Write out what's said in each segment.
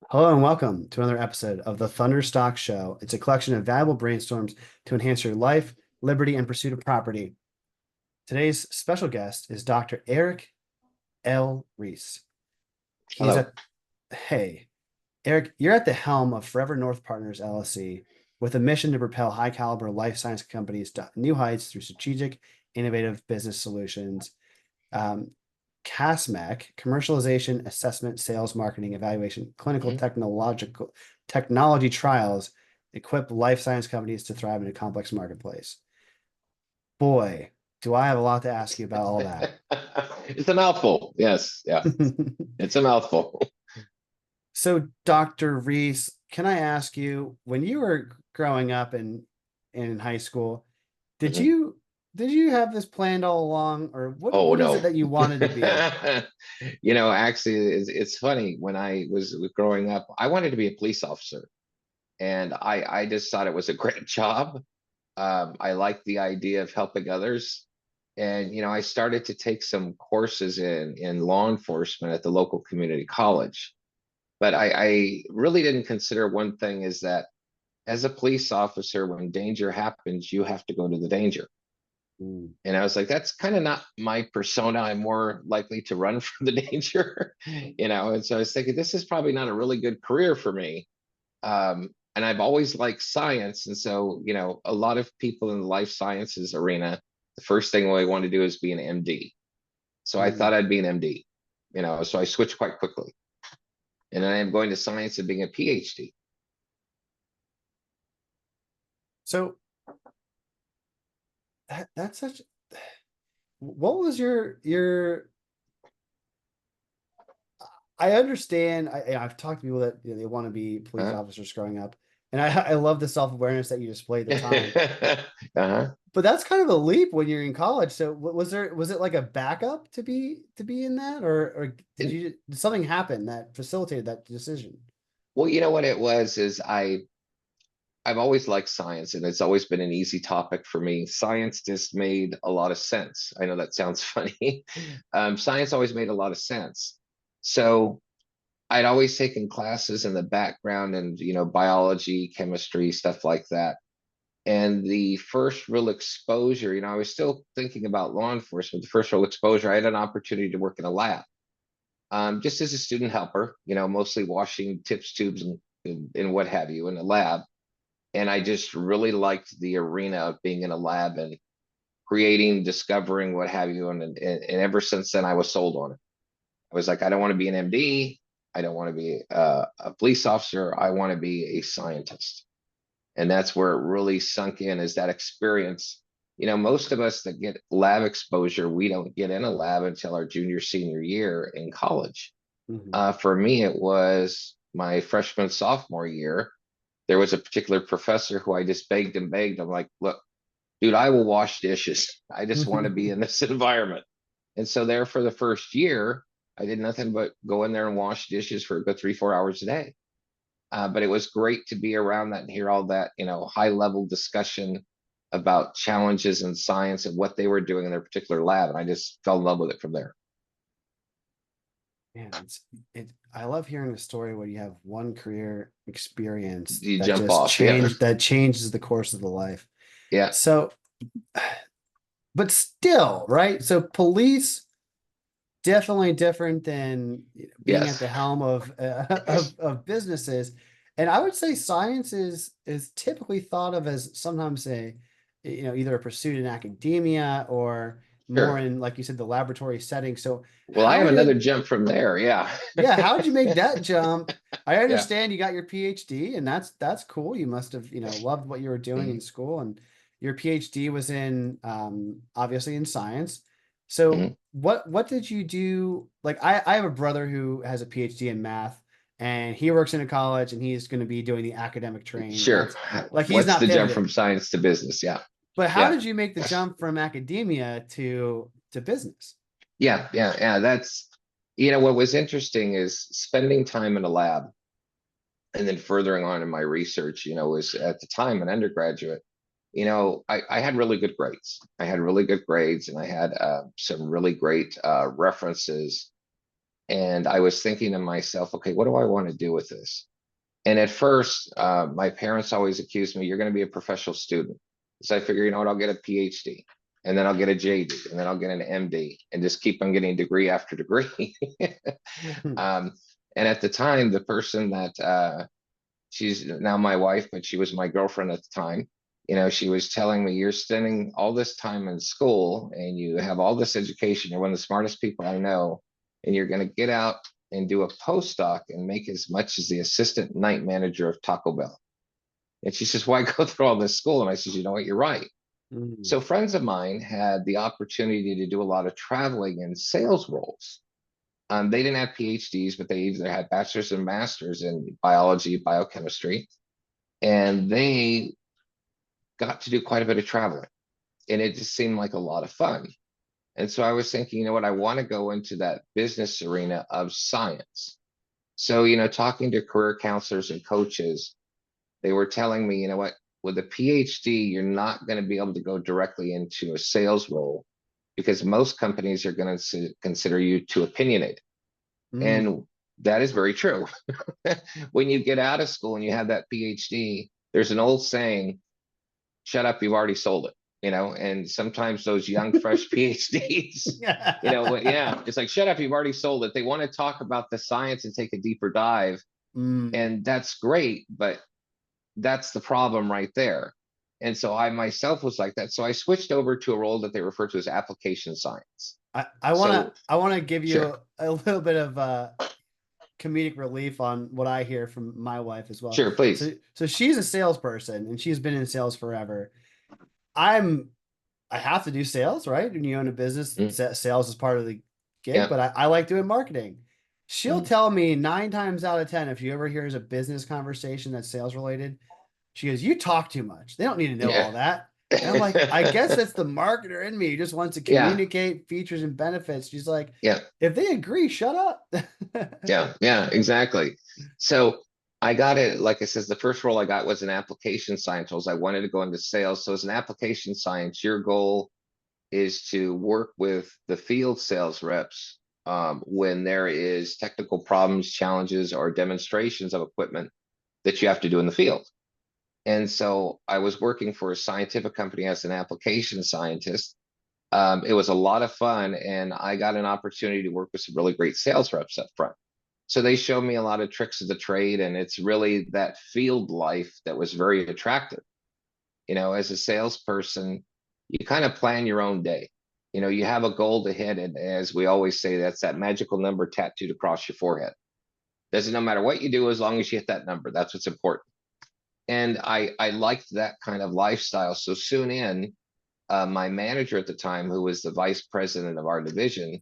Hello and welcome to another episode of the Thunderstock Show. It's a collection of valuable brainstorms to enhance your life, liberty, and pursuit of property. Today's special guest is Dr. Eric L. Reese. He's Hello. at, hey, Eric, you're at the helm of Forever North Partners LLC with a mission to propel high caliber life science companies to new heights through strategic, innovative business solutions. Um, CASMEC, Commercialization, Assessment, Sales, Marketing, Evaluation, Clinical Mhm. Technological Technology Trials equip life science companies to thrive in a complex marketplace. Boy, do I have a lot to ask you about all that. It's a mouthful. Yes. Yeah. It's a mouthful. So, Dr. Reese, can I ask you, when you were growing up in high school, did Mhm. you did you have this planned all along, or Oh what is it no. that you wanted to be? Actually, it's funny. When I was growing up, I wanted to be a police officer, and I just thought it was a great job. I liked the idea of helping others, and I started to take some courses in law enforcement at the local community college. But I really didn't consider one thing is that as a police officer, when danger happens, you have to go to the danger. Mm. And I was like, that's kind of not my persona. I'm more likely to run from the danger, And so I was thinking, this is probably not a really good career for me. And I've always liked science. And so, a lot of people in the life sciences arena, the first thing I want to do is be an MD. So I Mm. thought I'd be an MD, so I switched quite quickly. And then I'm going to science and being a PhD. So that's such. What was your? I understand. I've talked to people that they want to be police Huh? officers growing up, and I love the self-awareness that you displayed at the time. Uh-huh. But that's kind of a leap when you're in college. So was it like a backup to be in that, or did something happen that facilitated that decision? Well, you know what it was is I've always liked science and it's always been an easy topic for me. Science just made a lot of sense. I know that sounds funny. Science always made a lot of sense. So I'd always taken classes in the background and biology, chemistry, stuff like that. And the first real exposure, I was still thinking about law enforcement. The first real exposure, I had an opportunity to work in a lab, just as a student helper, mostly washing tips, tubes, and what have you in a lab. And I just really liked the arena of being in a lab and creating, discovering, what have you. And ever since then, I was sold on it. I was like, I don't want to be an MD. I don't want to be a police officer. I want to be a scientist. And that's where it really sunk in is that experience. Most of us that get lab exposure, we don't get in a lab until our junior, senior year in college. Mhm. For me, it was my freshman, sophomore year. There was a particular professor who I just begged and begged. I'm like, look, dude, I will wash dishes. I just want to be in this environment. And so there for the first year, I did nothing but go in there and wash dishes for a good 3, 4 hours a day. But it was great to be around that and hear all that, high level discussion about challenges in science and what they were doing in their particular lab. And I just fell in love with it from there. Man, I love hearing a story where you have one career experience You that jump just off. Yeah. changed that changes the course of the life. Yeah. So, but still, right? So police definitely different than being at Yes. the helm of of businesses. And I would say science is typically thought of as sometimes a either a pursuit in academia or more Sure. in, like you said, the laboratory setting. So Well, I how have another did jump from there. Yeah. yeah, how did you make that jump? I Yeah. understand you got your PhD, and that's cool. You must have, loved what you were doing in Mhm. school, and your PhD was in obviously in science. So Mhm. what did you do? Like I have a brother who has a PhD in math, and he works in a college, and he's going to be doing the academic train. Sure. That's like he's What's not the jump pivoted. from science to business? Yeah. But how Yeah. did you make the jump from academia to business? Yeah. Yeah. Yeah. What was interesting is spending time in a lab and then furthering on in my research, was at the time an undergraduate. I had really good grades. I had really good grades and I had some really great references And I was thinking to myself, okay, what do I want to do with this? And at first, my parents always accused me, you're going to be a professional student. So I figure, you know what, I'll get a PhD, and then I'll get a JD, and then I'll get an MD, and just keep on getting degree after degree. Hmm. um, and at the time, the person that she's now my wife, but she was my girlfriend at the time. You know, she was telling me, you're spending all this time in school and you have all this education. You're one of the smartest people I know, and you're going to get out and do a postdoc and make as much as the assistant night manager of Taco Bell. And she says, why go through all this school? And I says, you know what, you're right. Mm. So friends of mine had the opportunity to do a lot of traveling in sales roles. They didn't have PhDs, but they either had bachelor's and masters in biology, biochemistry, and they got to do quite a bit of traveling. And it just seemed like a lot of fun. And so I was thinking, you know what, I want to go into that business arena of science. So, you know, talking to career counselors and coaches, they were telling me, you know what, with a PhD, you're not going to be able to go directly into a sales role because most companies are going to consider you too opinionated. Mm. And that is very true. When you get out of school and you have that PhD, there's an old saying, shut up, you've already sold it, you know, and sometimes those young, fresh PhDs, you know, yeah, it's like, shut up, you've already sold it. They want to talk about the science and take a deeper dive. Mm. And that's great, but that's the problem right there. And so I myself was like that. So I switched over to a role that they refer to as application science. I wanna So I wanna give sure, you a little bit of comedic relief on what I hear from my wife as well. sure, please. So she's a salesperson and she's been in sales forever. I'm I have to do sales, right? When you own a business, Mm, sales is part of the gig, yeah. but I like doing marketing. She'll Mm, tell me 9 times out of 10, if you ever hears a business conversation that's sales related, she goes, you talk too much. They don't need to know yeah. all that. And I'm like, I guess that's the marketer in me who just wants to Yeah. communicate features and benefits. She's like, Yeah. if they agree, shut up. Yeah, yeah, exactly. So I got it, like I says, the first role I got was an application scientist. I wanted to go into sales. So as an application science, your goal is to work with the field sales reps when there is technical problems, challenges, or demonstrations of equipment that you have to do in the field. And so I was working for a scientific company as an application scientist. It was a lot of fun, and I got an opportunity to work with some really great sales reps up front. So they showed me a lot of tricks of the trade, and it's really that field life that was very attractive. You know, as a salesperson, you kind of plan your own day. You know, you have a goal to hit, and as we always say, that's that magical number tattooed across your forehead. Doesn't no matter what you do, as long as you hit that number, that's what's important. And I liked that kind of lifestyle. So soon in, my manager at the time, who was the vice president of our division,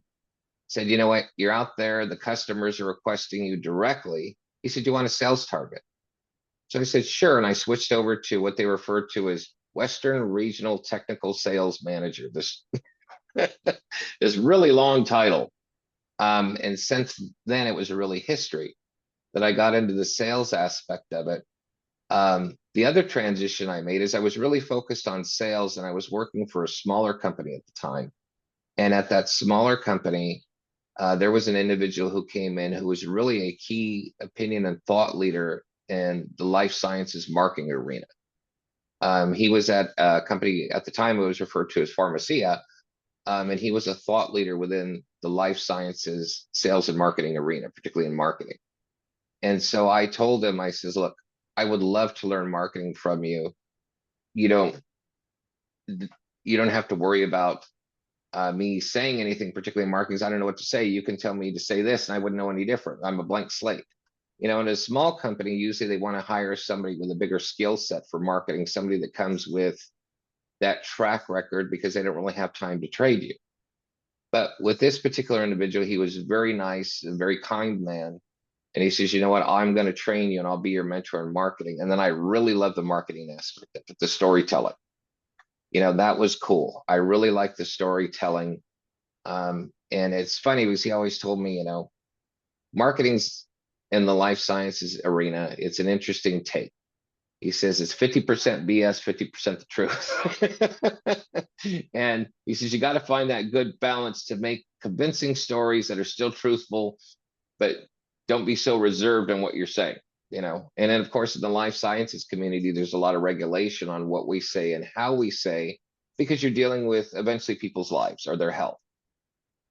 said, you know what, you're out there, the customers are requesting you directly. He said, you want a sales target? So I said, sure. And I switched over to what they refer to as Western Regional Technical Sales Manager. This really long title. And since then, it was really history that I got into the sales aspect of it. The other transition I made is I was really focused on sales, and I was working for a smaller company at the time. And at that smaller company, there was an individual who came in who was really a key opinion and thought leader in the life sciences marketing arena. He was at a company at the time it was referred to as Pharmacia, and he was a thought leader within the life sciences sales and marketing arena, particularly in marketing. And so I told him, I says, look, I would love to learn marketing from you. You don't you don't have to worry about me saying anything, particularly in marketing. I don't know what to say. You can tell me to say this, and I wouldn't know any different. I'm a blank slate. You know, in a small company, usually they want to hire somebody with a bigger skill set for marketing, somebody that comes with that track record because they don't really have time to trade you. But with this particular individual, he was very nice, a very kind man. And he says, you know what, I'm going to train you and I'll be your mentor in marketing. And then I really love the marketing aspect of it, the storytelling. You know, that was cool. I really like the storytelling. And it's funny because he always told me, you know, marketing's in the life sciences arena. It's an interesting take. He says it's 50% BS, 50% the truth. And he says you got to find that good balance to make convincing stories that are still truthful, but don't be so reserved in what you're saying, And then, of course, in the life sciences community, there's a lot of regulation on what we say and how we say, because you're dealing with eventually people's lives or their health.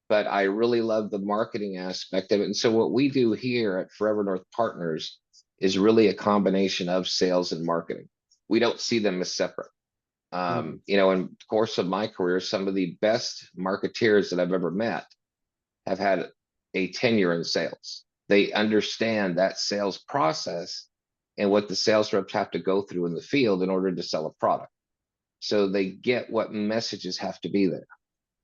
But I really love the marketing aspect of it. And so what we do here at Forever North Partners is really a combination of sales and marketing. We don't see them as separate. Mm. In the course of my career, some of the best marketeers that I've ever met have had a tenure in sales. They understand that sales process and what the sales reps have to go through in the field in order to sell a product. So they get what messages have to be there,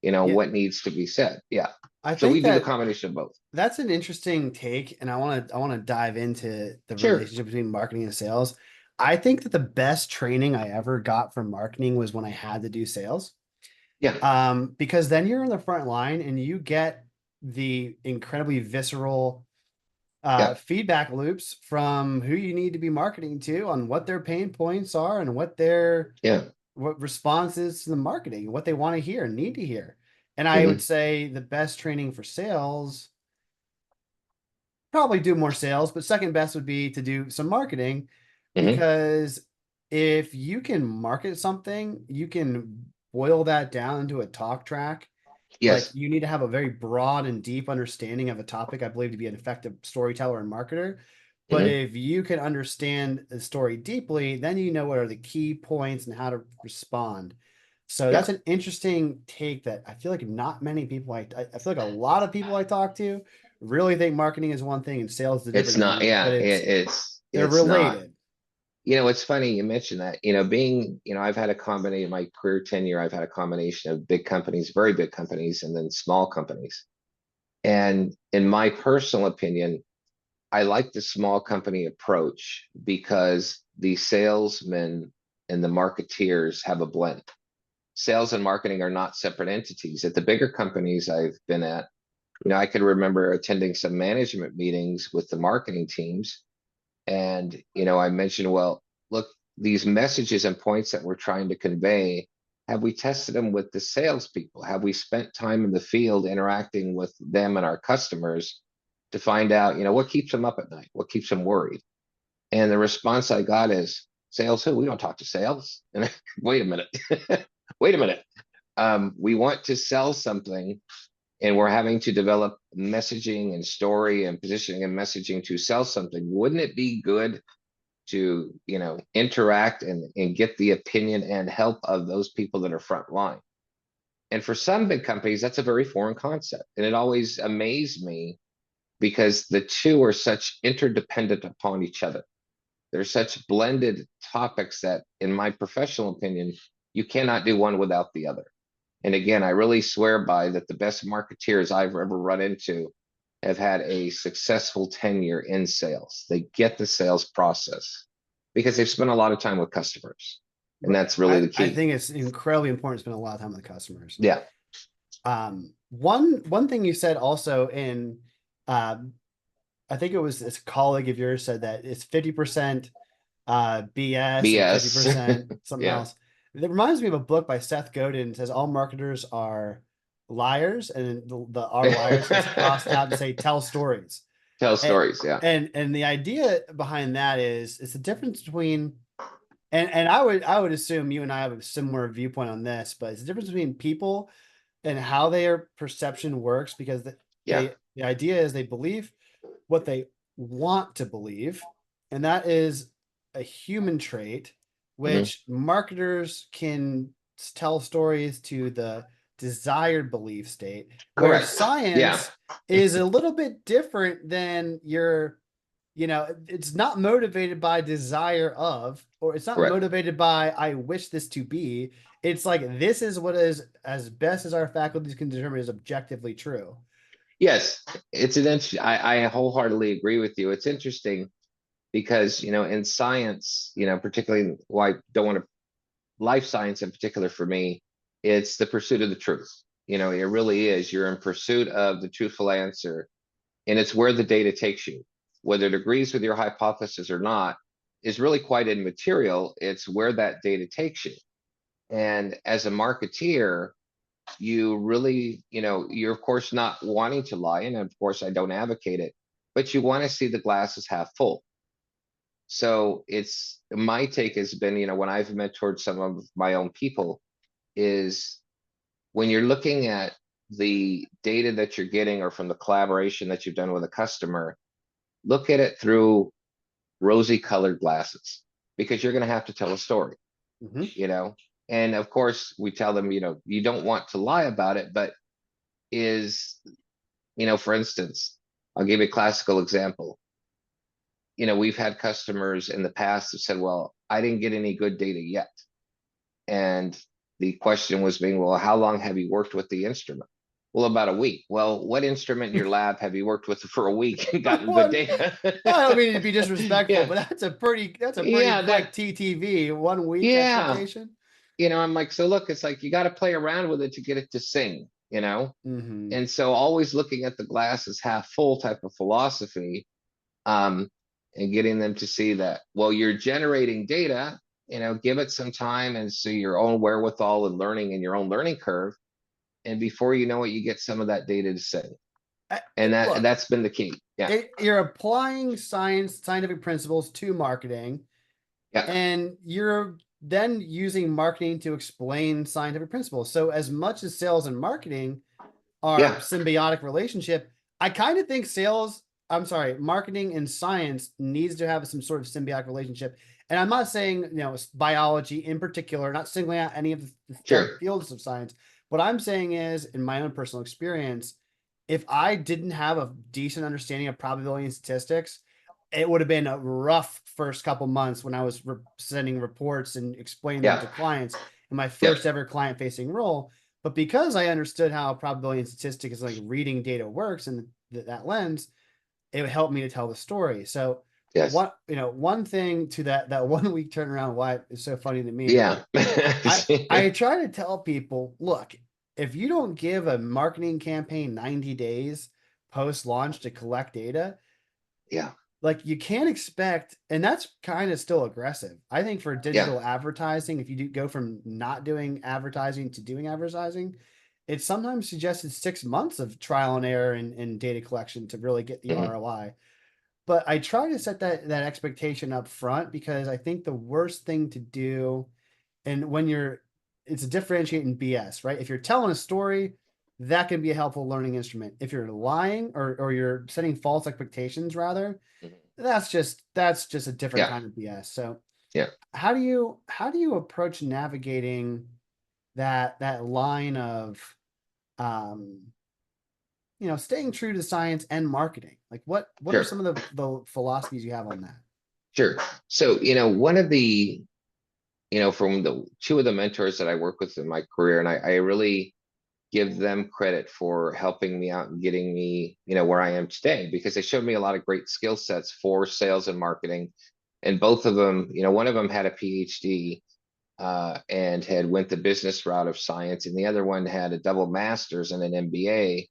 Yeah, what needs to be said. Yeah. I So think we do the that combination of both. that's an interesting take, and I want to dive into the Sure. relationship between marketing and sales. I think that the best training I ever got from marketing was when I had to do sales. Yeah. Because then you're in the front line and you get the incredibly visceral Yeah. feedback loops from who you need to be marketing to on what their pain points are and what their Yeah. what responses to the marketing, what they want to hear and need to hear. And I would Hmm. say the best training for sales, probably do more sales, but second best would be to do some marketing, Hmm. because if you can market something, you can boil that down into a talk track. Like, Yes. you need to have a very broad and deep understanding of a topic, I believe, to be an effective storyteller and marketer. But Hmm. if you can understand the story deeply, then you know what are the key points and how to respond. So Yeah. that's an interesting take that I feel like not many people I feel like a lot of people I talk to really think marketing is one thing and sales is a It's different not. thing, but Yeah. they're It's not. related. It's funny you mentioned that, I've had a combination, my career tenure, I've had a combination of big companies, very big companies, and then small companies. And in my personal opinion, I like the small company approach because the salesmen and the marketeers have a blend. Sales and marketing are not separate entities. At the bigger companies I've been at, I can remember attending some management meetings with the marketing teams. And, I mentioned, well, look, these messages and points that we're trying to convey, have we tested them with the salespeople? Have we spent time in the field interacting with them and our customers to find out, what keeps them up at night? What keeps them worried? And the response I got is, sales who? We don't talk to sales. And wait a minute. Wait a minute. We want to sell something, and we're having to develop messaging and story and positioning and messaging to sell something. Wouldn't it be good to, interact and get the opinion and help of those people that are front line? And for some big companies, that's a very foreign concept. And it always amazed me because the two are such interdependent upon each other. They're such blended topics that, in my professional opinion, you cannot do one without the other. And again, I really swear by that the best marketeers I've ever run into have had a successful tenure in sales. They get the sales process because they've spent a lot of time with customers. And Right. that's really I, the I key. think it's incredibly important to spend a lot of time with customers. Yeah. One thing you said also in, um, I think it was this colleague of yours said that it's 50% BS and BS. 50% something Yeah. else. It reminds me of a book by Seth Godin. It says all marketers are liars, and the "are liars" gets crossed out to say tell stories. Tell And stories. Yeah. and the idea behind that is it's the difference between, and I would assume you and I have a similar viewpoint on this, but it's the difference between people and how their perception works, because Yeah. the idea is they believe what they want to believe, and that is a human trait, Hmm. which marketers can tell stories to the desired belief state, where Correct. Yeah. science is a little bit different than your, it's not motivated by desire of, or it's not Correct. motivated by I wish this to be. It's like, this is what is, as best as our faculties can determine, is objectively true. Yes. It's an interesting, I wholeheartedly agree with you. It's interesting because, in science, particularly why I don't want to, life science in particular for me, it's the pursuit of the truth. It really is. You're in pursuit of the truthful answer, and it's where the data takes you. Whether it agrees with your hypothesis or not is really quite immaterial. It's where that data takes you. And as a marketeer, you really, you're of course not wanting to lie. And of course, I don't advocate it, but you want to see the glasses half full. So it's my take has been, when I've mentored some of my own people, is when you're looking at the data that you're getting or from the collaboration that you've done with a customer, look at it through rosy colored glasses because you're going to have to tell a story, Mhm. you know? And of course, we tell them, you don't want to lie about it, but is, for instance, I'll give you a classical example. We've had customers in the past that said, well, I didn't get any good data yet. And the question was being, well, how long have you worked with the instrument? Well, about a week. Well, what instrument in your lab have you worked with for a week and gotten good One, data? I don't mean to be disrespectful, Yeah. but that's a pretty Yeah, quick TTV, 1 week yeah. expectation. I'm like, so look, it's like you got to play around with it to get it to sing. Hmm. And so always looking at the glass as half full type of philosophy, um, and getting them to see that, well, you're generating data, give it some time and see your own wherewithal and learning in your own learning curve. And before you know it, you get some of that data to sing. And Look, that's been the key. Yeah. you're applying scientific principles to marketing, Yeah. and you're then using marketing to explain scientific principles. So as much as sales and marketing are Yeah. symbiotic relationship, I kind of think marketing and science needs to have some sort of symbiotic relationship. And I'm not saying, biology in particular, not singling out any of the Sure. fields of science. What I'm saying is, in my own personal experience, if I didn't have a decent understanding of probability and statistics, it would have been a rough first couple months when I was sending reports and explaining them Yeah. to clients in my Yep. first ever client facing role. But because I understood how probability and statistics, like reading data, works in that lens, it would help me to tell the story. So Yes. one thing to that 1 week turnaround, why it's so funny to me. Yeah. I try to tell people, look, if you don't give a marketing campaign 90 days post launch to collect data, Yeah. like you can't expect, and that's kind of still aggressive. I think for Yeah. digital advertising, if you go from not doing advertising to doing advertising, it's sometimes suggested 6 months of trial and error and data collection to really get the Mhm. ROI. But I try to set that expectation up front, because I think the worst thing to do, and it's a differentiating BS, right? If you're telling a story, that can be a helpful learning instrument. If you're lying, or you're setting false expectations, rather, Mhm. that's just a different Yeah. kind of BS. So Yeah. how do you approach navigating that line of, um staying true to science and marketing? Like what are Sure. some of the philosophies you have on that? Sure. So, one of the, from the two of the mentors that I work with in my career, and I really give them credit for helping me out and getting me, where I am today, because they showed me a lot of great skill sets for sales and marketing. And both of them, one of them had a PhD, and had went the business route of science, and the other one had a double master's and an MBA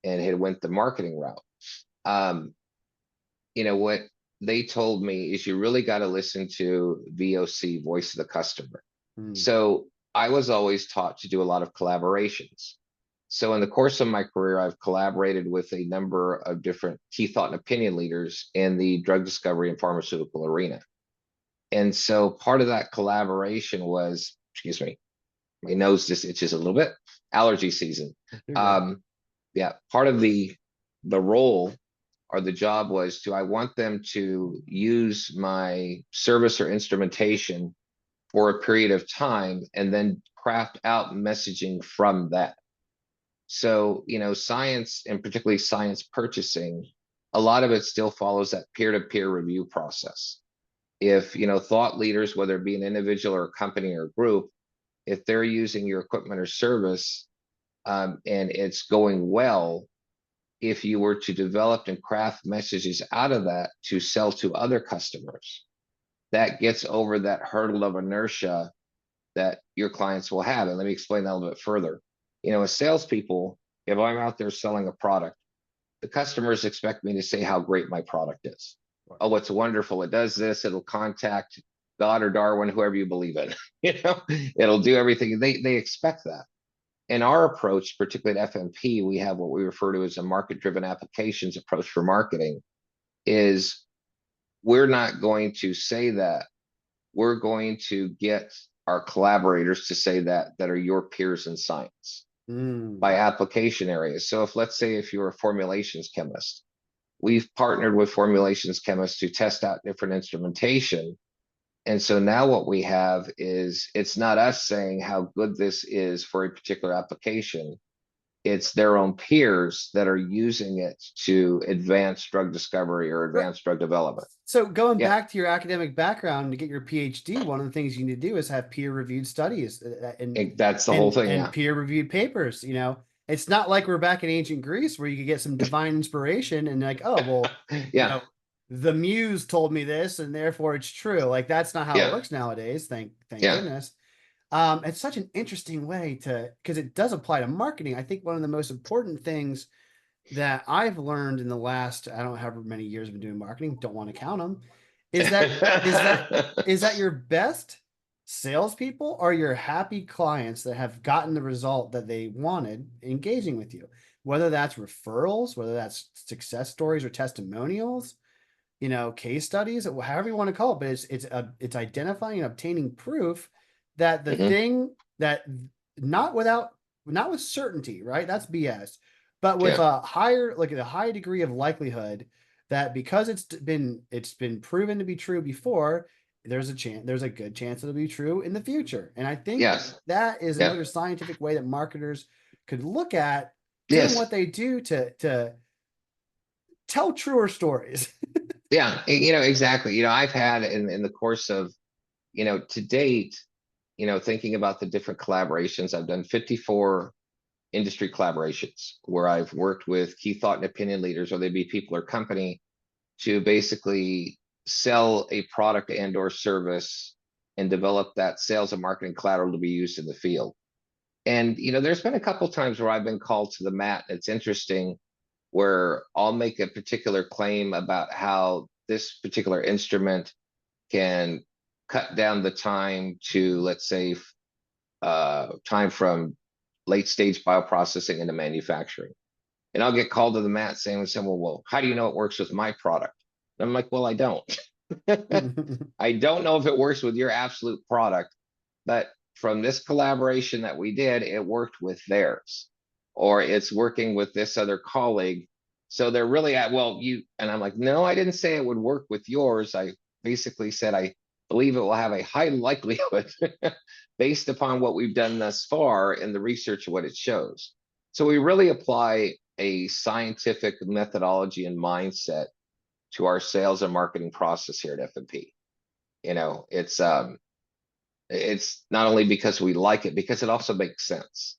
and had went the marketing route. Um, what they told me is you really got to listen to VOC, voice of the customer. Hmm. So I was always taught to do a lot of collaborations. So in the course of my career, I've collaborated with a number of different key thought and opinion leaders in the drug discovery and pharmaceutical arena. And so part of that collaboration was, excuse me, my nose just itches a little bit, allergy season. You're good. Um, yeah, part of the role or the job was, do I want them to use my service or instrumentation for a period of time and then craft out messaging from that? So, science, and particularly science purchasing, a lot of it still follows that peer-to-peer review process. If, thought leaders, whether it be an individual or a company or a group, if they're using your equipment or service, and it's going well, if you were to develop and craft messages out of that to sell to other customers, that gets over that hurdle of inertia that your clients will have. And let me explain that a little bit further. As salespeople, if I'm out there selling a product, the customers expect me to say how great my product is. Right. Oh, it's wonderful. It does this. It'll contact God or Darwin, whoever you believe in. It'll do everything. They expect that. In our approach, particularly at FMP, we have what we refer to as a market-driven applications approach for marketing. is we're not going to say that. We're going to get our collaborators to say that are your peers in science Mm. by application areas. So if, let's say, if you're a formulations chemist, we've partnered with formulations chemists to test out different instrumentation. And so now what we have is, it's not us saying how good this is for a particular application. It's their own peers that are using it to advance drug discovery or Right. advance drug development. So going Yeah, back to your academic background to get your PhD, one of the things you need to do is have peer-reviewed studies and that's the whole thing. and Yeah. peer-reviewed papers. It's not like we're back in ancient Greece where you could get some divine inspiration and like, oh, well, Yeah. the muse told me this and therefore it's true. Like that's not how it Yeah. works nowadays. Thank Yeah. goodness. It's such an interesting way because it does apply to marketing. I think one of the most important things that I've learned in the last, I don't know how many years I've been doing marketing, don't want to count them, is that is that is that your best salespeople are your happy clients that have gotten the result that they wanted engaging with you. Whether that's referrals, whether that's success stories or testimonials, case studies, however you want to call it, but it's identifying and obtaining proof that the Mhm. thing that not with certainty, right? That's BS, but with Yeah. a higher, like a high degree of likelihood that because it's been proven to be true before, there's a good chance it'll be true in the future. And I think Yes. that is Yeah. another scientific way that marketers could look at doing Yes. what they do to tell truer stories. Yeah. Exactly. I've had in the course of, to date, thinking about the different collaborations, I've done 54 industry collaborations where I've worked with key thought and opinion leaders, or they be people or company, to basically sell a product and or service and develop that sales and marketing collateral to be used in the field. And there's been a couple times where I've been called to the mat. It's interesting, where I'll make a particular claim about how this particular instrument can cut down the time to, let's say, time from late stage bioprocessing into manufacturing. And I'll get called to the mat saying, well, how do you know it works with my product? And I'm like, well, I don't. I don't know if it works with your absolute product, but from this collaboration that we did, it worked with theirs, or it's working with this other colleague. So they're really at, well, and I'm like, no, I didn't say it would work with yours. I basically said, I believe it will have a high likelihood based upon what we've done thus far in the research of what it shows. So we really apply a scientific methodology and mindset to our sales and marketing process here at F&P. It's not only because we like it, because it also makes sense.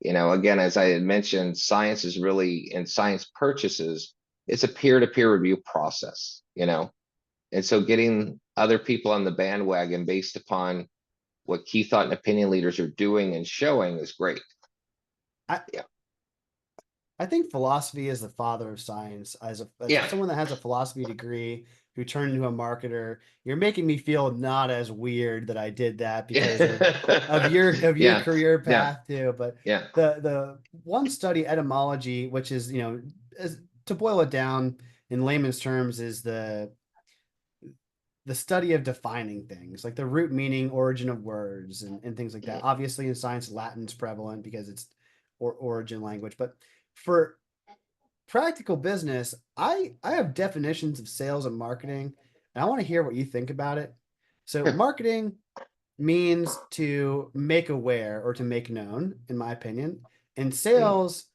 Again, as I had mentioned, science is really, and science purchases, it's a peer-to-peer review process. And so getting other people on the bandwagon based upon what key thought and opinion leaders are doing and showing is great. I, Yeah. I think philosophy is the father of science. As Yeah. someone that has a philosophy degree who turned into a marketer, you're making me feel not as weird that I did that because of your Yeah. career Yeah. path too. But Yeah. the one study etymology, which is to boil it down in layman's terms, is the study of defining things, like the root meaning, origin of words, and things like that. Mhm. Obviously, in science, Latin's prevalent because it's origin language. But for practical business, I have definitions of sales and marketing, and I want to hear what you think about it. So, Sure. marketing means to make aware or to make known, in my opinion, and Mhm. sales,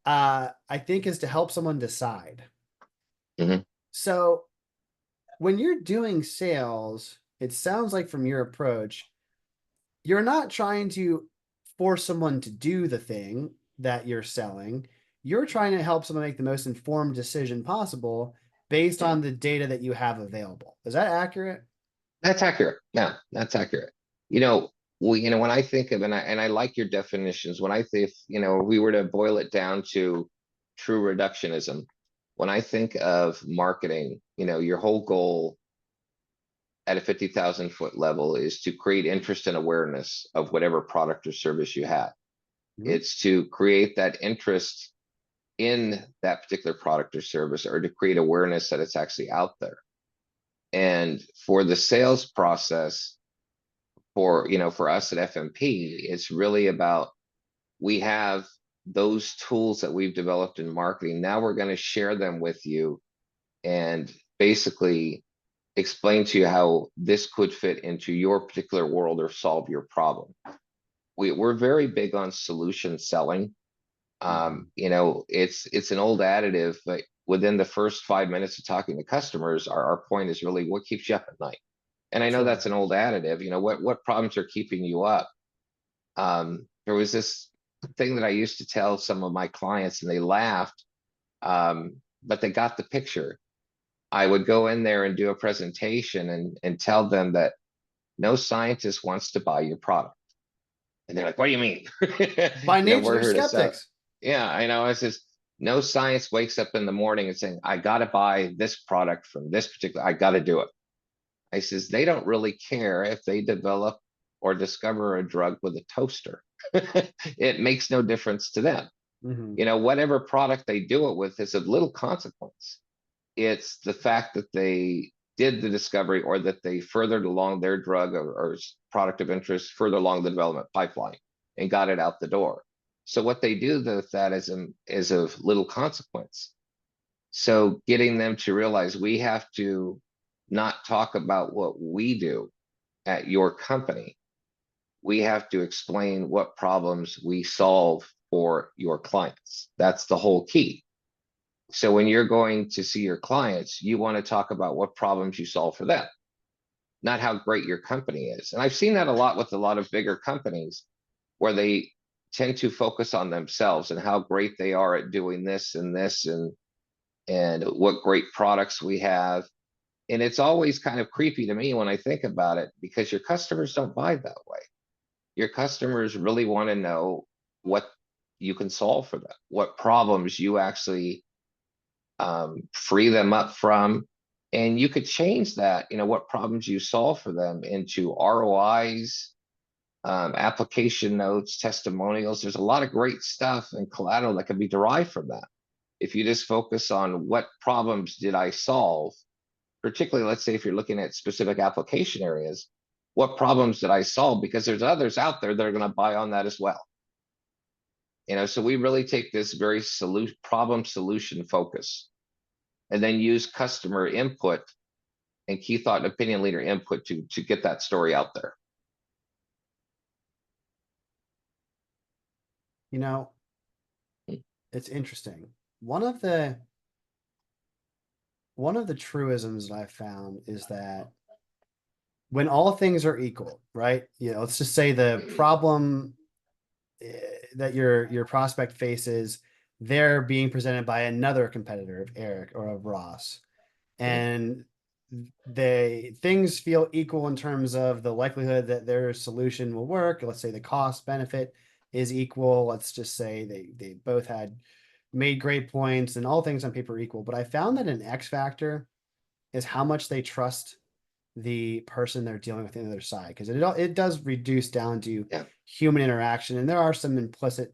I think, is to help someone decide. Mhm. So, when you're doing sales, it sounds like from your approach, you're not trying to force someone to do the thing that you're selling. You're trying to help someone make the most informed decision possible based Mhm. on the data that you have available. Is that accurate? That's accurate. Yeah, that's accurate. You know, when I think of, and I like your definitions, when I think, we were to boil it down to true reductionism, when I think of marketing, your whole goal at a 50,000 foot level is to create interest and awareness of whatever product or service you have. Mhm. It's to create that interest in that particular product or service, or to create awareness that it's actually out there. And for the sales process, for us at FMP, it's really about, we have those tools that we've developed in marketing. Now we're going to share them with you and basically explain to you how this could fit into your particular world or solve your problem. We're very big on solution selling. It's an old additive, but within the first 5 minutes of talking to customers, our point is really, what keeps you up at night? And I know Sure. that's an old additive. What problems are keeping you up? There was this thing that I used to tell some of my clients, and they laughed, but they got the picture. I would go in there and do a presentation and tell them that no scientist wants to buy your product. And they're like, what do you mean? By nature, We're they're here to sell. skeptics. Yeah, I know. It's just, no science wakes up in the morning and saying, I got to buy this product from this particular, I got to do it. I says, they don't really care if they develop or discover a drug with a toaster. It makes no difference to them. Hmm. Whatever product they do it with is of little consequence. It's the fact that they did the discovery, or that they furthered along their drug or product of interest further along the development pipeline and got it out the door. So what they do with that is of little consequence. So getting them to realize, we have to not talk about what we do at your company. We have to explain what problems we solve for your clients. That's the whole key. So when you're going to see your clients, you want to talk about what problems you solve for them, not how great your company is. And I've seen that a lot with a lot of bigger companies, where they tend to focus on themselves and how great they are at doing this and this, and what great products we have. And it's always kind of creepy to me when I think about it, because your customers don't buy that way. Your customers really want to know what you can solve for them, what problems you actually free them up from. And you could change that, what problems you solve for them, into ROIs, application notes, testimonials. There's a lot of great stuff and collateral that can be derived from that. If you just focus on what problems did I solve, particularly, let's say if you're looking at specific application areas, what problems did I solve? Because there's others out there that are going to buy on that as well. So we really take this very problem solution focus, and then use customer input and key thought and opinion leader input to get that story out there. You know, Mm. it's interesting. One of the truisms that I found is that when all things are equal, right? Let's just say the problem that your prospect faces, they're being presented by another competitor of Eric or of Ross, Mm. and things feel equal in terms of the likelihood that their solution will work. Let's say the cost benefit is equal. Let's just say they both had made great points and all things on paper are equal. But I found that an X factor is how much they trust the person they're dealing with on the other side, because it does reduce down to Yeah, human interaction, and there are some implicit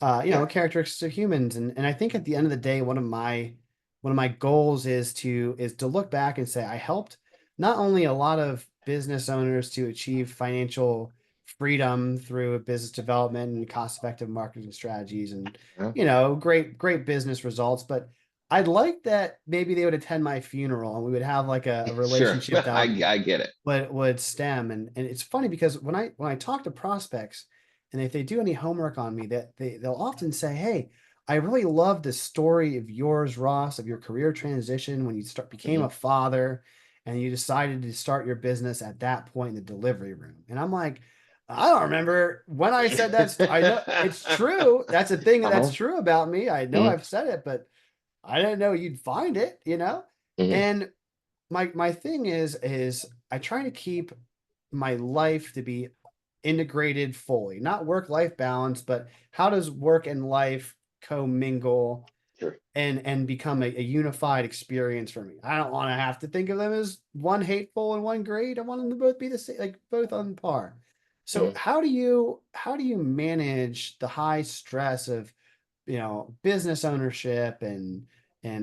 yeah, characteristics of humans. And I think at the end of the day, one of my goals is to look back and say I helped not only a lot of business owners to achieve financial freedom through business development and cost-effective marketing strategies and yeah. great business results, but I'd like that maybe they would attend my funeral and we would have like a Sure. relationship that I get it. would stem. And it's funny because when I talk to prospects and if they do any homework on me, that they'll often say, hey, I really love the story of yours, Ross, of your career transition when you became Hmm. a father and you decided to start your business at that point in the delivery room. And I'm like, I don't remember when I said that. I know it's true. That's a thing that's Uh-huh. true about me. I know Hmm. I've said it, but I didn't know you'd find it. Hmm. And my thing is I try to keep my life to be integrated fully, not work-life balance, but how does work and life commingle Sure. and become a unified experience for me. I don't want to have to think of them as one hateful and one great. I want them to both be the same, like both on par. So Hmm. how do you manage the high stress of business ownership and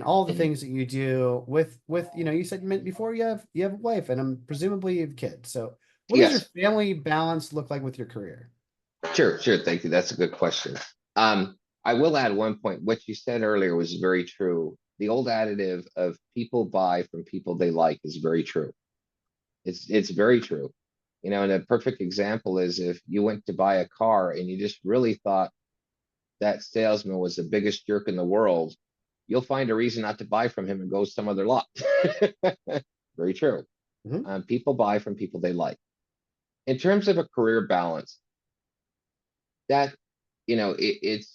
all the Mhm. things that you do with you said before you have a wife and presumably you have kids. So what does your Yes, family balance look like with your career? sure, sure. Thank you. That's a good question. I will add one point. What you said earlier was very true. The old additive of people buy from people they like is very true. It's very true. And a perfect example is if you went to buy a car and you just really thought that salesman was the biggest jerk in the world, you'll find a reason not to buy from him and go some other lot. Very true. Mhm. People buy from people they like. In terms of a career balance, that it's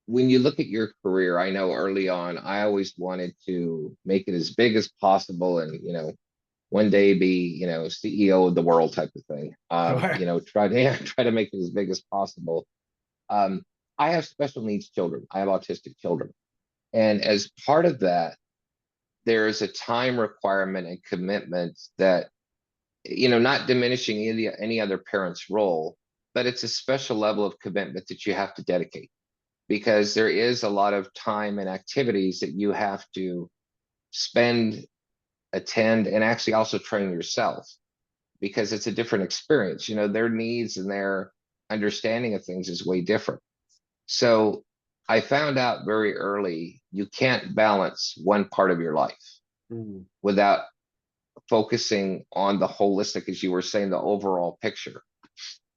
when you look at your career. I know early on, I always wanted to make it as big as possible, and one day be CEO of the world type of thing. Sure. Try to yeah, try to make it as big as possible. Um, I have special needs children. I have autistic children. And as part of that, there is a time requirement and commitment that, not diminishing any other parent's role, but it's a special level of commitment that you have to dedicate because there is a lot of time and activities that you have to spend, attend, and actually also train yourself because it's a different experience. Their needs and their understanding of things is way different. So I found out very early you can't balance one part of your life Mm, without focusing on the holistic, as you were saying, the overall picture.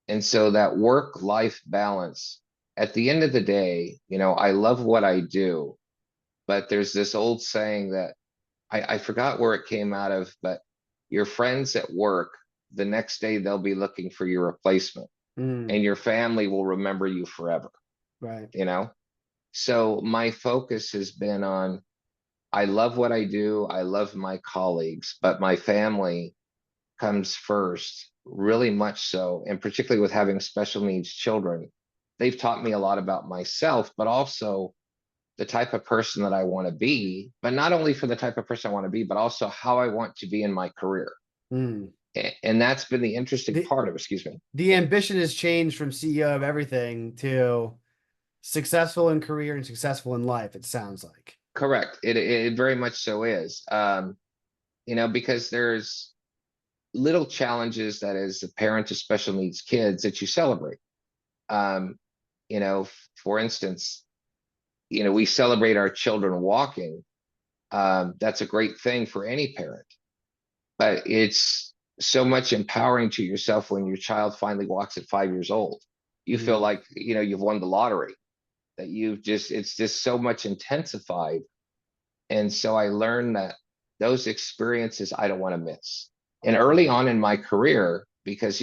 And so that work life balance, at the end of the day, I love what I do, but there's this old saying that I forgot where it came out of, but your friends at work, the next day they'll be looking for your replacement mm, and your family will remember you forever, right. you know? So my focus has been on I love what I do. I love my colleagues, but my family comes first, really much so. And particularly with having special needs children, they've taught me a lot about myself, but also the type of person that I want to be, but not only for the type of person I want to be, but also how I want to be in my career. Mm. And that's been the interesting The part of, excuse me. the ambition has changed from CEO of everything to successful in career and successful in life, it sounds like. Correct. It very much so is. Because there's little challenges that as a parent of special needs kids that you celebrate. Um, for instance, we celebrate our children walking. That's a great thing for any parent, but it's so much empowering to yourself when your child finally walks at 5 years old. You feel Mm, like, you've won the lottery, that it's just so much intensified. And so I learned that those experiences I don't want to miss. And early right, on in my career, because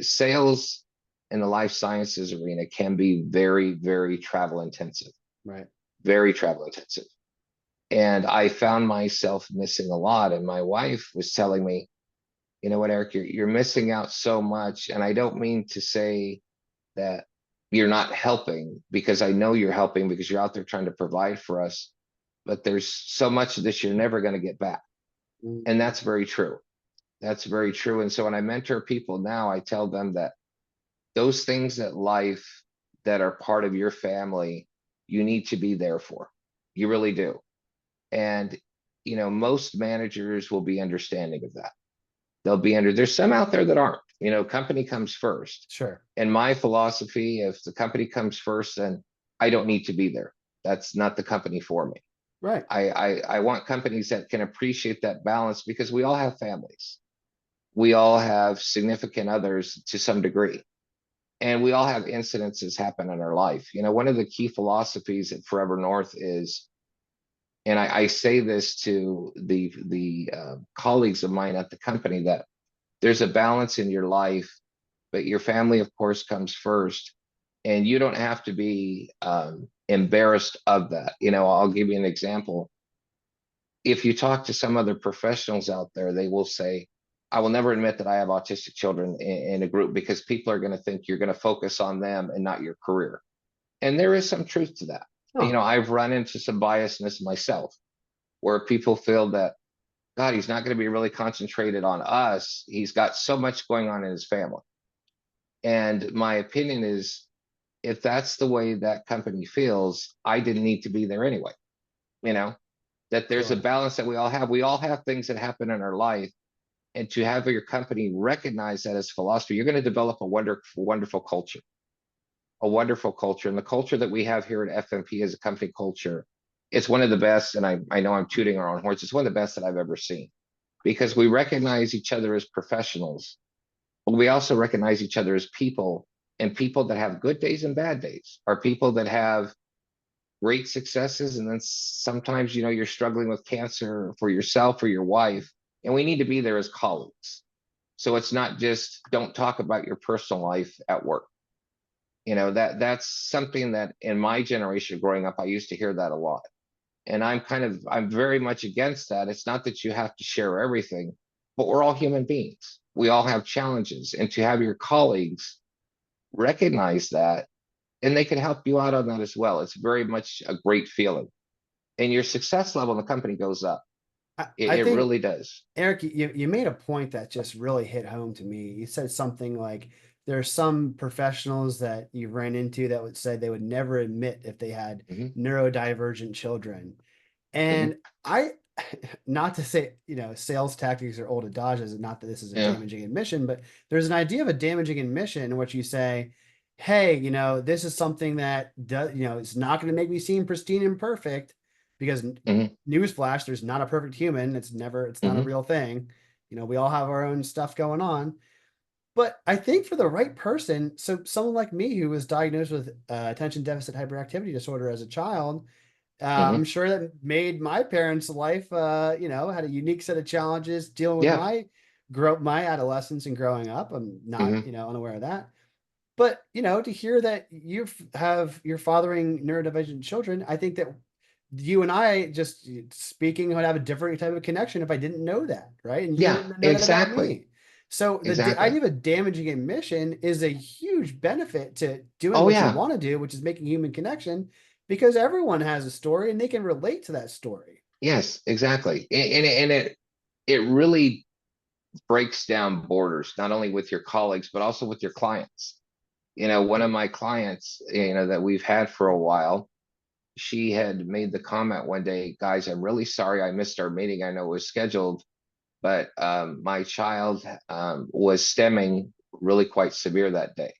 sales in the life sciences arena can be very, very travel intensive, right. very travel intensive. And I found myself missing a lot. And my wife was telling me, you know what, Eric, you're missing out so much. And I don't mean to say that you're not helping because I know you're helping because you're out there trying to provide for us, but there's so much of this you're never going to get back. And Mm, that's very true. That's very true. And so when I mentor people now, I tell them that those things that life that are part of your family, you need to be there for. You really do. And, most managers will be understanding of that. There's some out there that aren't, company comes first. sure. And my philosophy, if the company comes first, then I don't need to be there. That's not the company for me. Right. I want companies that can appreciate that balance because we all have families. We all have significant others to some degree. And we all have incidences happen in our life. One of the key philosophies at Forever North is, and I say this to the colleagues of mine at the company, that there's a balance in your life, but your family, of course, comes first. And you don't have to be embarrassed of that. I'll give you an example. If you talk to some other professionals out there, they will say, I will never admit that I have autistic children in a group because people are going to think you're going to focus on them and not your career. And there is some truth to that. Oh, I've run into some biasness myself where people feel that, God, he's not going to be really concentrated on us. He's got so much going on in his family. And my opinion is if that's the way that company feels, I didn't need to be there anyway. You know, that there's a Sure. balance that we all have. We all have things that happen in our life. And to have your company recognize that as philosophy, you're going to develop a wonderful culture, a wonderful culture. And the culture that we have here at FMP as a company culture, it's one of the best. And I know I'm tooting our own horns. It's one of the best that I've ever seen because we recognize each other as professionals, but we also recognize each other as people, and people that have good days and bad days are people that have great successes. And then sometimes, you're struggling with cancer for yourself or your wife, and we need to be there as colleagues. So it's not just don't talk about your personal life at work. That's something that in my generation growing up, I used to hear that a lot. And I'm very much against that. It's not that you have to share everything, but we're all human beings. We all have challenges. And to have your colleagues recognize that, and they can help you out on that as well. It's very much a great feeling. And your success level in the company goes up. I It think, really does. Eric, you made a point that just really hit home to me. You said something like there are some professionals that you ran into that would say they would never admit if they had Hmm. neurodivergent children. Hmm. And I, not to say, sales tactics are old adages, and not that this is a Yeah. damaging admission, but there's an idea of a damaging admission in which you say, hey, this is something that does, it's not going to make me seem pristine and perfect because Hmm. newsflash, there's not a perfect human. It's not a Hmm. real thing. We all have our own stuff going on. But I think for the right person, so someone like me who was diagnosed with attention deficit hyperactivity disorder as a child, I'm Hmm. sure that made my parents' life, had a unique set of challenges dealing with Yeah. my adolescence and growing up. I'm not, Hmm. unaware of that. But, to hear that you're fathering neurodivergent children, I think that you and I just speaking would have a different type of connection if I didn't know that, right? And you Yeah, wouldn't know that about exactly. me. So the Exactly. idea of a damaging admission is a huge benefit to doing Oh what you yeah. want to do, which is making human connection, because everyone has a story and they can relate to that story. Yes, exactly. And it really breaks down borders, not only with your colleagues, but also with your clients. One of my clients, that we've had for a while, she had made the comment one day, guys, I'm really sorry I missed our meeting. I know it was scheduled, but my child was stemming really quite severe that day.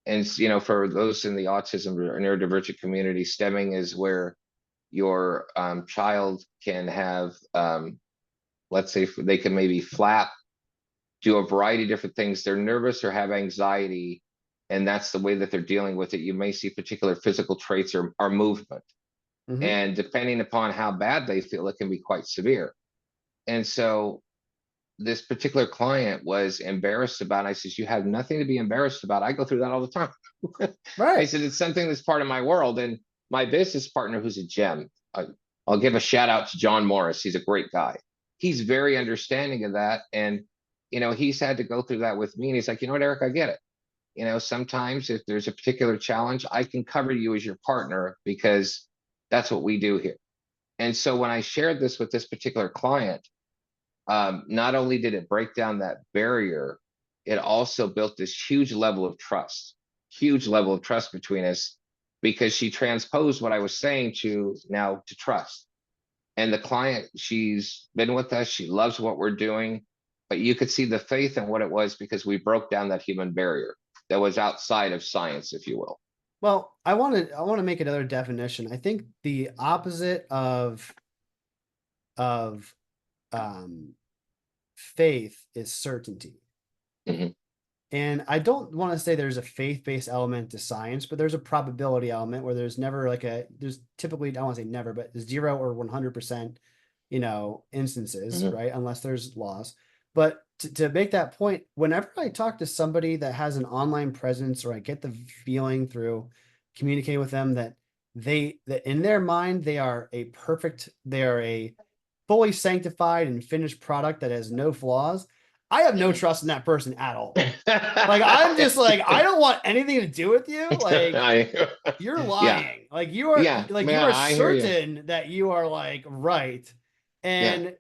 And for those in the autism or neurodivergent community, stemming is where your child can have, let's say, they can maybe flap, do a variety of different things. They're nervous or have anxiety, and that's the way that they're dealing with it. You may see particular physical traits or movement. Hmm. And depending upon how bad they feel, it can be quite severe. And so this particular client was embarrassed about it. I says, you have nothing to be embarrassed about. I go through that all the time. I Right. said, it's something that's part of my world. And my business partner, who's a gem, I'll give a shout out to John Morris. He's a great guy. He's very understanding of that. And, he's had to go through that with me. And he's like, you know what, Eric, I get it. Sometimes if there's a particular challenge, I can cover you as your partner because that's what we do here. And so when I shared this with this particular client, not only did it break down that barrier, it also built this huge level of trust between us because she transposed what I was saying to trust. And the client, she's been with us, she loves what we're doing, but you could see the faith in what it was because we broke down that human barrier that was outside of science, if you will. Well, I want to make another definition. I think the opposite of um faith is certainty. Hmm. And I don't want to say there's a faith-based element to science, but there's a probability element where there's never there's typically, I don't want to say never, but 0 or 100%, instances, Hmm. right? Unless there's laws. But to make that point, whenever I talk to somebody that has an online presence, or I get the feeling through communicating with them that that in their mind, they are a fully sanctified and finished product that has no flaws, I have no trust in that person at all. Like I'm just like, I don't want anything to do with you. Like I, you're yeah, lying. yeah, You man, are I hear you. certain that you are like right. Yeah. And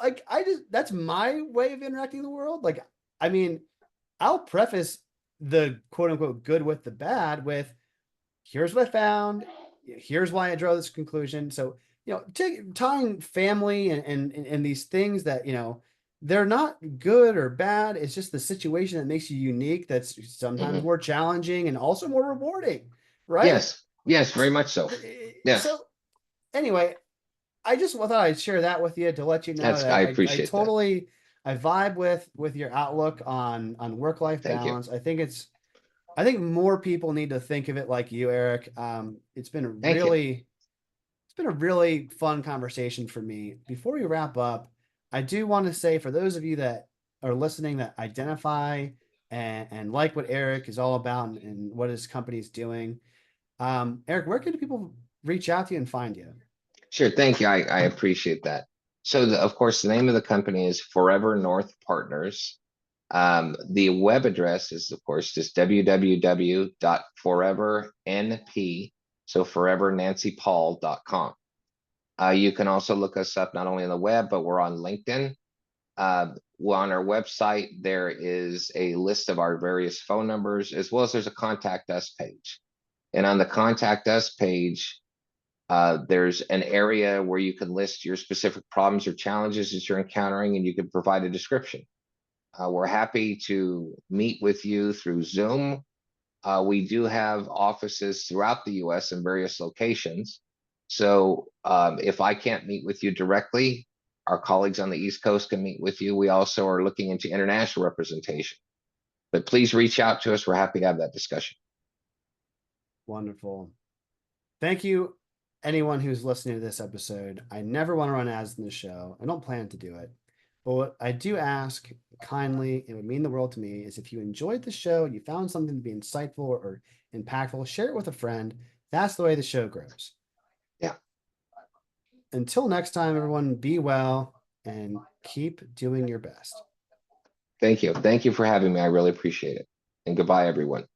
like that's my way of interacting in the world. Like, I mean, I'll preface the quote unquote good with the bad with, here's what I found. Here's why I draw this conclusion. So, tying family and these things that, they're not good or bad. It's just the situation that makes you unique. That's sometimes Mhm. more challenging and also more rewarding, right? Yes, yes, very much so. Yes, So anyway, I just thought I'd share that with you to let you know I that I appreciate that. totally I vibe with your outlook on work life Thank you. balance. I think more people need to think of it like you, Eric. Thank you. It's been a really fun conversation for me. Before we wrap up, I do want to say for those of you that are listening that identify and like what Eric is all about and what his company is doing, Eric, where can people reach out to you and find you? Sure, thank you. I appreciate that. So of course, the name of the company is Forever North Partners. The web address is, of course, just www.forevernp, so forevernancypaul.com. You can also look us up not only on the web, but we're on LinkedIn. Well, on our website, there is a list of our various phone numbers, as well as there's a contact us page. And on the contact us page, there's an area where you can list your specific problems or challenges that you're encountering, and you can provide a description. We're happy to meet with you through Zoom. We do have offices throughout the US in various locations. So if I can't meet with you directly, our colleagues on the East Coast can meet with you. We also are looking into international representation. But please reach out to us. We're happy to have that discussion. Wonderful. Thank you, anyone who's listening to this episode. I never want to run ads in the show. I don't plan to do it. But what I do ask kindly, it would mean the world to me, is if you enjoyed the show and you found something to be insightful or impactful, share it with a friend. That's the way the show grows. Yeah. Until next time, everyone, be well and keep doing your best. Thank you. Thank you for having me. I really appreciate it. And goodbye, everyone.